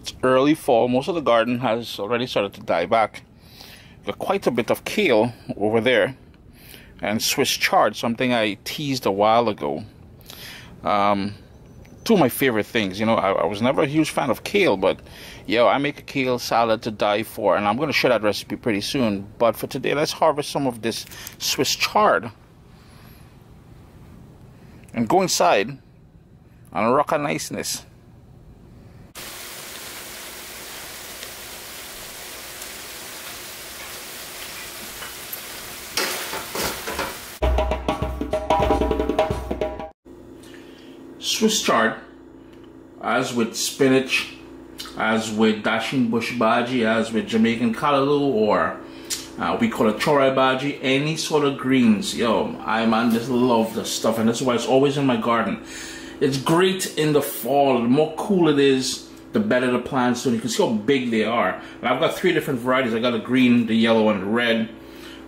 It's early fall. Most of the garden has already started to die back. Got quite a bit of kale over there, and Swiss chard, something I teased a while ago. Two of my favorite things. You know, I was never a huge fan of kale, but yo, I make a kale salad to die for, and I'm going to share that recipe pretty soon. But for today, let's harvest some of this Swiss chard and go inside on a rock of niceness. Swiss chard, as with spinach, as with dashing bush bhaji, as with Jamaican callaloo, or we call it chorai bhaji, any sort of greens. Yo, I just love this stuff, and that's why it's always in my garden. It's great in the fall. The more cool it is, the better the plants do. You can see how big they are. And I've got 3 different varieties. I got the green, the yellow, and the red.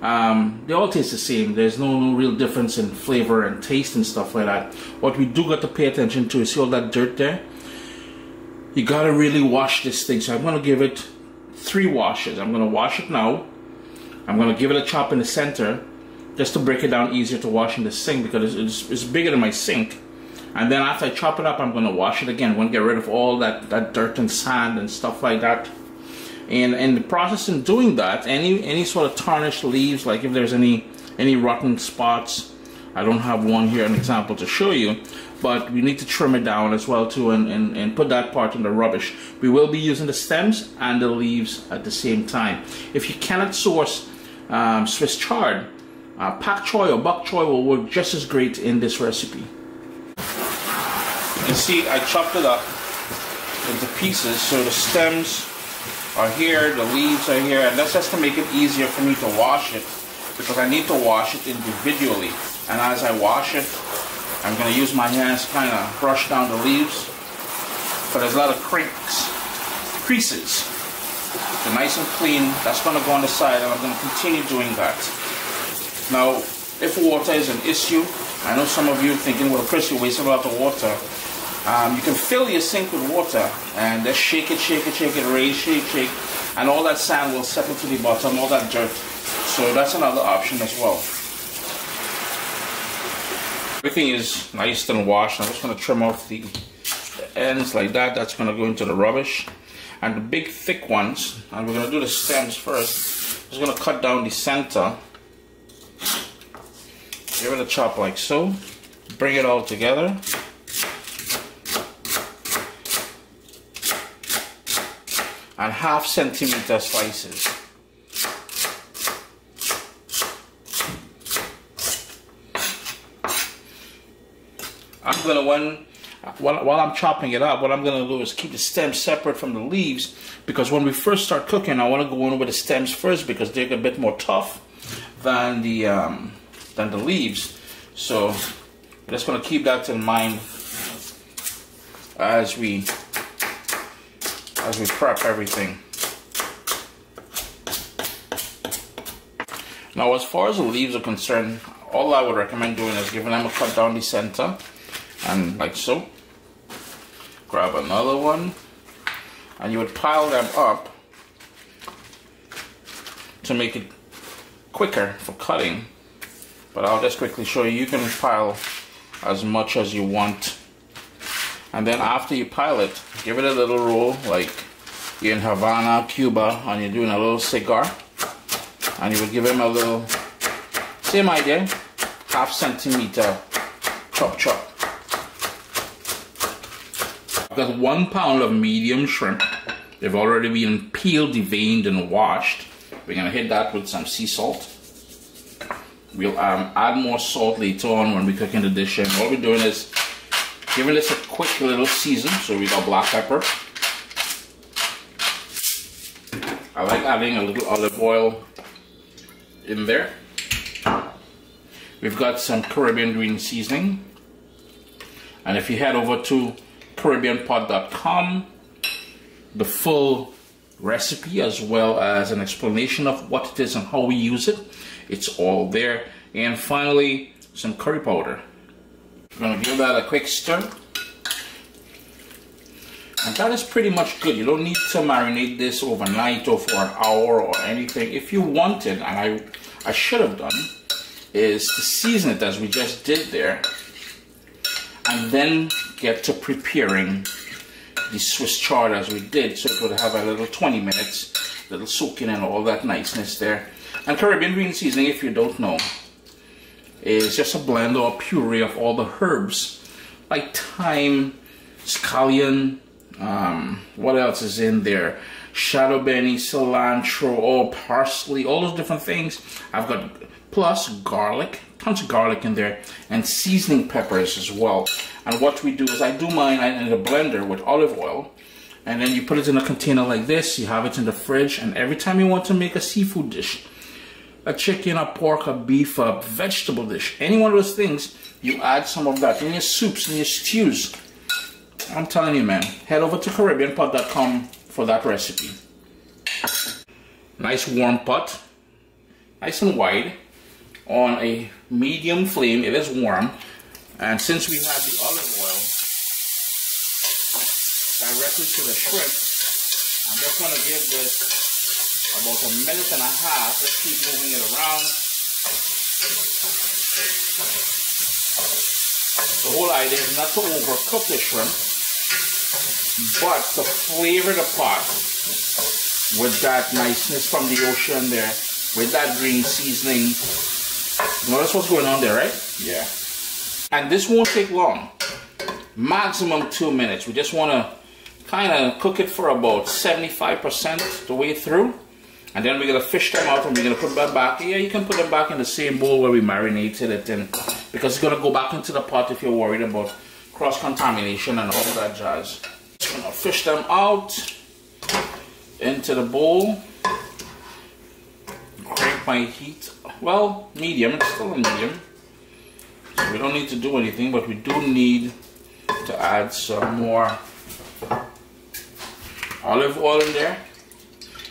They all taste the same. There's no real difference in flavor and taste and stuff like that. What we do got to pay attention to is, see all that dirt there? You gotta really wash this thing. So I'm gonna give it 3 washes. I'm gonna wash it now. I'm gonna give it a chop in the center, just to break it down easier to wash in the sink, because it's bigger than my sink. And then after I chop it up, I'm gonna wash it again. I'm gonna get rid of all that dirt and sand and stuff like that. And in the process in doing that, any sort of tarnished leaves, like if there's any rotten spots, I don't have one here, an example to show you, but we need to trim it down as well too, and put that part in the rubbish. We will be using the stems and the leaves at the same time. If you cannot source Swiss chard, pak choy or bok choy will work just as great in this recipe. You see, I chopped it up into pieces, so the stems are here, the leaves are here, and that's just to make it easier for me to wash it, because I need to wash it individually. And as I wash it, I'm going to use my hands to kind of brush down the leaves, but there's a lot of creases. They're nice and clean. That's going to go on the side, and I'm going to continue doing that. Now, if water is an issue, I know some of you are thinking, well, Chris, you're wasting a lot of water. You can fill your sink with water and just shake it, raise, shake, and all that sand will settle to the bottom, all that dirt. So that's another option as well. Everything is nice and washed. I'm just going to trim off the ends like that. That's going to go into the rubbish. And the big thick ones, and we're going to do the stems first. Just going to cut down the center. Give it a chop like so. Bring it all together. And 1/2 centimeter slices. I'm gonna, while I'm chopping it up, what I'm gonna do is keep the stems separate from the leaves, because when we first start cooking, I want to go in with the stems first, because they're a bit more tough than the leaves. So I'm just gonna keep that in mind as we prep everything. Now, as far as the leaves are concerned, all I would recommend doing is giving them a cut down the center, and like so. Grab another one, and you would pile them up to make it quicker for cutting. But I'll just quickly show you. You can pile as much as you want. And then after you pile it, give it a little roll, like you're in Havana, Cuba, and you're doing a little cigar. And you would give him a little, same idea, 1/2 centimeter chop. I've got 1 pound of medium shrimp. They've already been peeled, deveined, and washed. We're gonna hit that with some sea salt. We'll add more salt later on when we cook in the dish. And all we're doing is giving this a quick little season. So we got black pepper. I like adding a little olive oil in there. We've got some Caribbean green seasoning. And if you head over to CaribbeanPot.com, the full recipe as well as an explanation of what it is and how we use it, it's all there. And finally, some curry powder. I'm going to give that a quick stir. And that is pretty much good. You don't need to marinate this overnight or for an hour or anything. If you wanted, and I should have done, is to season it as we just did there, and then get to preparing the Swiss chard as we did, so it would have a little 20 minutes, little soaking and all that niceness there. And Caribbean green seasoning, if you don't know, is just a blend or a puree of all the herbs like thyme, scallion, what else is in there? Shadow benny, cilantro, or parsley, all those different things. I've got plus garlic, tons of garlic in there, and seasoning peppers as well. And what we do is I do mine in a blender with olive oil, and then you put it in a container like this. You have it in the fridge, and every time you want to make a seafood dish, a chicken, a pork, a beef, a vegetable dish, any one of those things, you add some of that in your soups and your stews. I'm telling you, man, head over to CaribbeanPot.com for that recipe. Nice warm pot, nice and wide, on a medium flame. It is warm, and since we have the olive oil directly to the shrimp, I'm just going to give this about a minute and a half. Let's keep moving it around. The whole idea is not to overcook the shrimp, but to flavor the pot with that niceness from the ocean there, with that green seasoning. Notice what's going on there, right? Yeah. And this won't take long. Maximum 2 minutes. We just want to kind of cook it for about 75% the way through. And then we're going to fish them out and we're going to put them back. Yeah, you can put them back in the same bowl where we marinated it in, because it's going to go back into the pot if you're worried about cross-contamination and all that jazz. Just going to fish them out into the bowl. Crank my heat. Well, medium. It's still a medium. So we don't need to do anything, but we do need to add some more olive oil in there.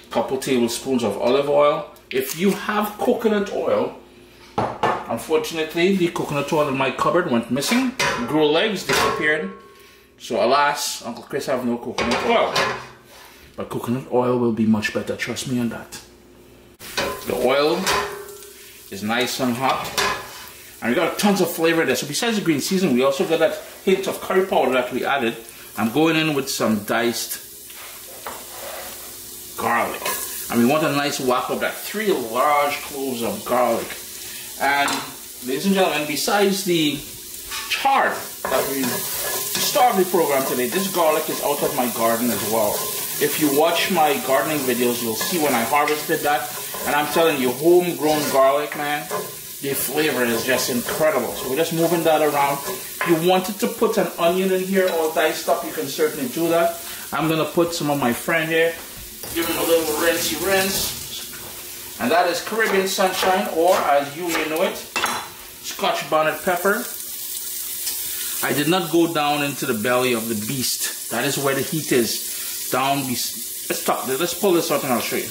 A couple tablespoons of olive oil. If you have coconut oil, unfortunately the coconut oil in my cupboard went missing. Grow legs disappeared. So alas, Uncle Chris have no coconut oil. But coconut oil will be much better, trust me on that. The oil is nice and hot. And we got tons of flavor there. So besides the green seasoning, we also got that hint of curry powder that we added. I'm going in with some diced garlic. And we want a nice whack of that. 3 large cloves of garlic. And ladies and gentlemen, besides the chard that we started the program today, this garlic is out of my garden as well. If you watch my gardening videos, you'll see when I harvested that. And I'm telling you, homegrown garlic, man, the flavor is just incredible. So we're just moving that around. If you wanted to put an onion in here all diced up, you can certainly do that. I'm going to put some of my friend here. Give him a little rinsey rinse. And that is Caribbean Sunshine, or as you may know it, Scotch bonnet pepper. I did not go down into the belly of the beast. That is where the heat is. Down, let's pull this out and I'll show you.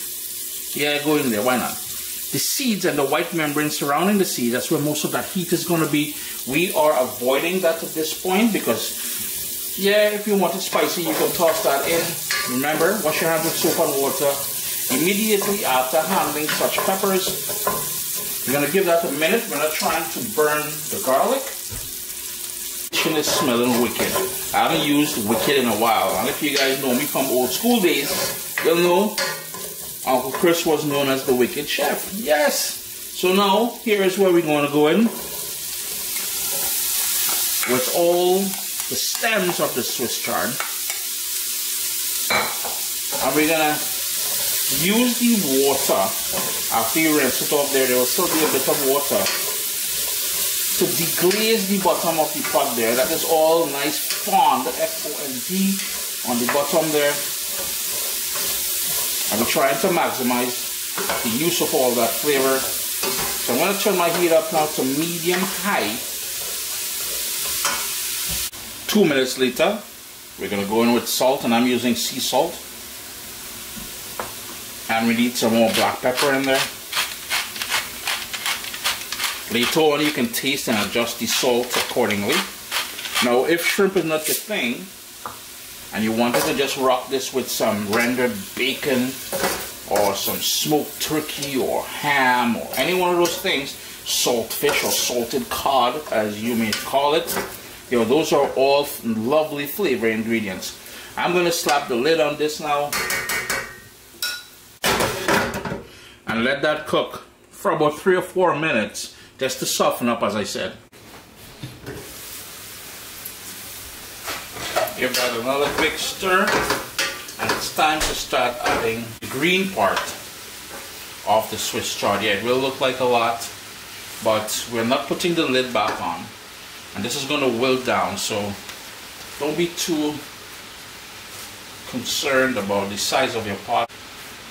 Yeah, go in there, why not? The seeds and the white membrane surrounding the seeds, that's where most of that heat is going to be. We are avoiding that at this point because, yeah, if you want it spicy, you can toss that in. Remember, wash your hands with soap and water. Immediately after handling such peppers, we're going to give that a minute. We're not trying to burn the garlic. The kitchen is smelling wicked. I haven't used wicked in a while. And if you guys know me from old school days, you'll know Uncle Chris was known as the Wicked Chef. Yes! So now, here is where we're going to go in with all the stems of the Swiss chard. And we're going to use the water. After you rinse it off there will still be a bit of water to deglaze the bottom of the pot there. That is all nice fond, F-O-N-D, on the bottom there. And we're trying to maximize the use of all that flavor. So I'm going to turn my heat up now to medium high. 2 minutes later, we're going to go in with salt, and I'm using sea salt. And we need some more black pepper in there. Later on, you can taste and adjust the salt accordingly. Now, if shrimp is not your thing, and you wanted to just rock this with some rendered bacon or some smoked turkey or ham or any one of those things, saltfish or salted cod as you may call it, you know, those are all lovely flavor ingredients. I'm going to slap the lid on this now and let that cook for about 3 or 4 minutes just to soften up, as I said. Give that another quick stir, and it's time to start adding the green part of the Swiss chard. Yeah, it will look like a lot, but we're not putting the lid back on, and this is going to wilt down, so don't be too concerned about the size of your pot.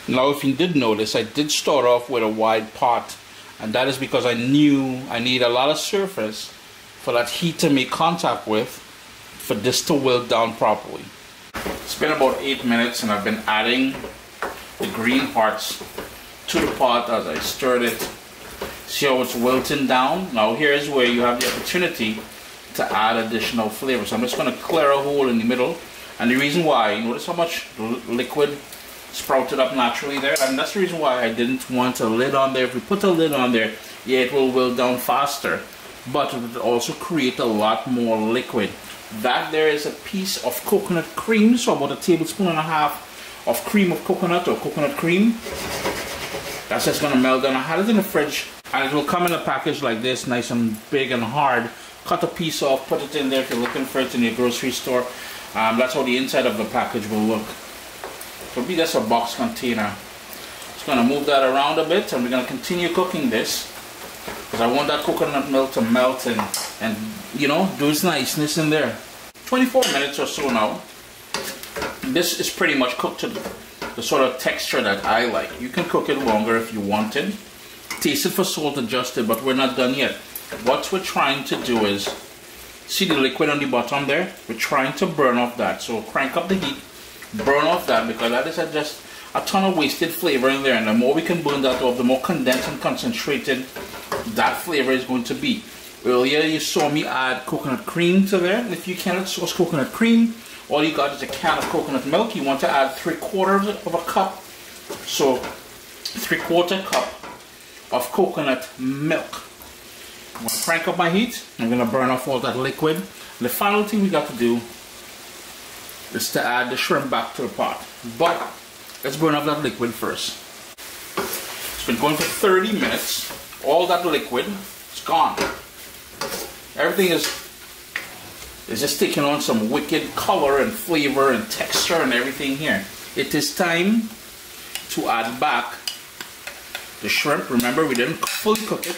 Now, if you did notice, I did start off with a wide pot, and that is because I knew I need a lot of surface for that heat to make contact with, for this to wilt down properly. It's been about 8 minutes, and I've been adding the green parts to the pot as I stirred it. See how it's wilting down? Now here's where you have the opportunity to add additional flavor. So I'm just going to clear a hole in the middle, and the reason why, notice how much liquid sprouted up naturally there, and that's the reason why I didn't want a lid on there. If we put a lid on there, yeah, it will wilt down faster, but it would also create a lot more liquid. That there is a piece of coconut cream, so about 1.5 tablespoons of cream of coconut or coconut cream. That's just going to melt down. I had it in the fridge, and it will come in a package like this, nice and big and hard. Cut a piece off, put it in there if you're looking for it in your grocery store. That's how the inside of the package will look. It'll be just a box container. Just going to move that around a bit, and we're going to continue cooking this, because I want that coconut milk to melt and you know, do its niceness in there. 24 minutes or so now. This is pretty much cooked to the sort of texture that I like. You can cook it longer if you wanted. Taste it for salt, adjust it, but we're not done yet. What we're trying to do is, see the liquid on the bottom there? We're trying to burn off that. So crank up the heat, burn off that, because that is just a ton of wasted flavor in there, and the more we can burn that off, the more condensed and concentrated that flavor is going to be. Earlier you saw me add coconut cream to there. If you cannot source coconut cream, all you got is a can of coconut milk. You want to add 3/4 of a cup, so 3/4 cup of coconut milk. I'm going to crank up my heat. I'm going to burn off all that liquid. And the final thing we got to do is to add the shrimp back to the pot, but let's burn off that liquid first. It's been going for 30 minutes. All that liquid is gone. Everything is just taking on some wicked color and flavor and texture and everything here. It is time to add back the shrimp. Remember, we didn't fully cook it.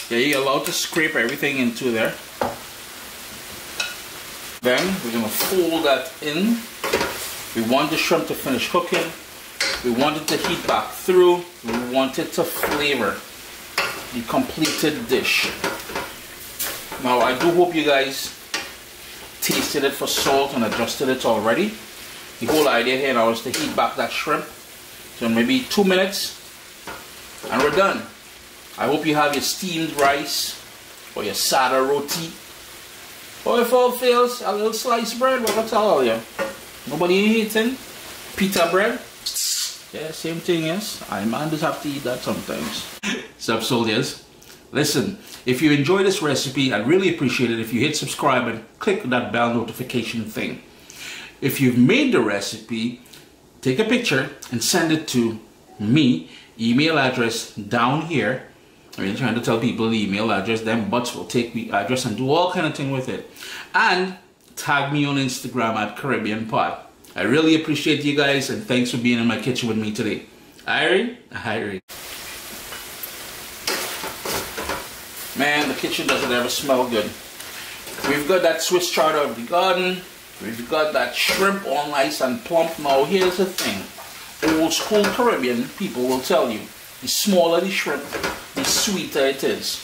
Yeah, you're allowed to scrape everything into there. Then we're going to fold that in. We want the shrimp to finish cooking. We want it to heat back through. We want it to flavor the completed dish. Now, I do hope you guys tasted it for salt and adjusted it already. The whole idea here now is to heat back that shrimp. So maybe 2 minutes and we're done. I hope you have your steamed rice or your sada roti, or if all fails, a little sliced bread. What I tell you? Nobody eating pita bread? Yeah, same thing, yes. I man just have to eat that sometimes. Sup, soldiers? Listen, if you enjoy this recipe, I'd really appreciate it if you hit subscribe and click that bell notification thing. If you've made the recipe, take a picture and send it to me. Email address down here. I'm really trying to tell people the email address. Them butts will take the address and do all kind of thing with it. And tag me on Instagram at Caribbean Pot. I really appreciate you guys, and thanks for being in my kitchen with me today. Irene? Irene. Man, the kitchen doesn't ever smell good. We've got that Swiss chard out of the garden. We've got that shrimp all nice and plump. Now here's the thing. Old school Caribbean people will tell you, the smaller the shrimp, the sweeter it is.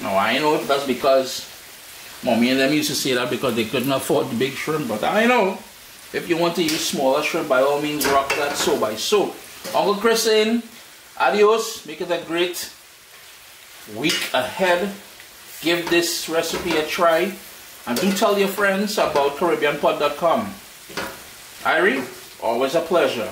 Now I know if that's because Mommy and them used to say that because they couldn't afford the big shrimp, but I know if you want to use smaller shrimp, by all means rock that so by so. Uncle Chris saying, adios, make it a great week ahead. Give this recipe a try, and do tell your friends about CaribbeanPot.com. Irene, always a pleasure.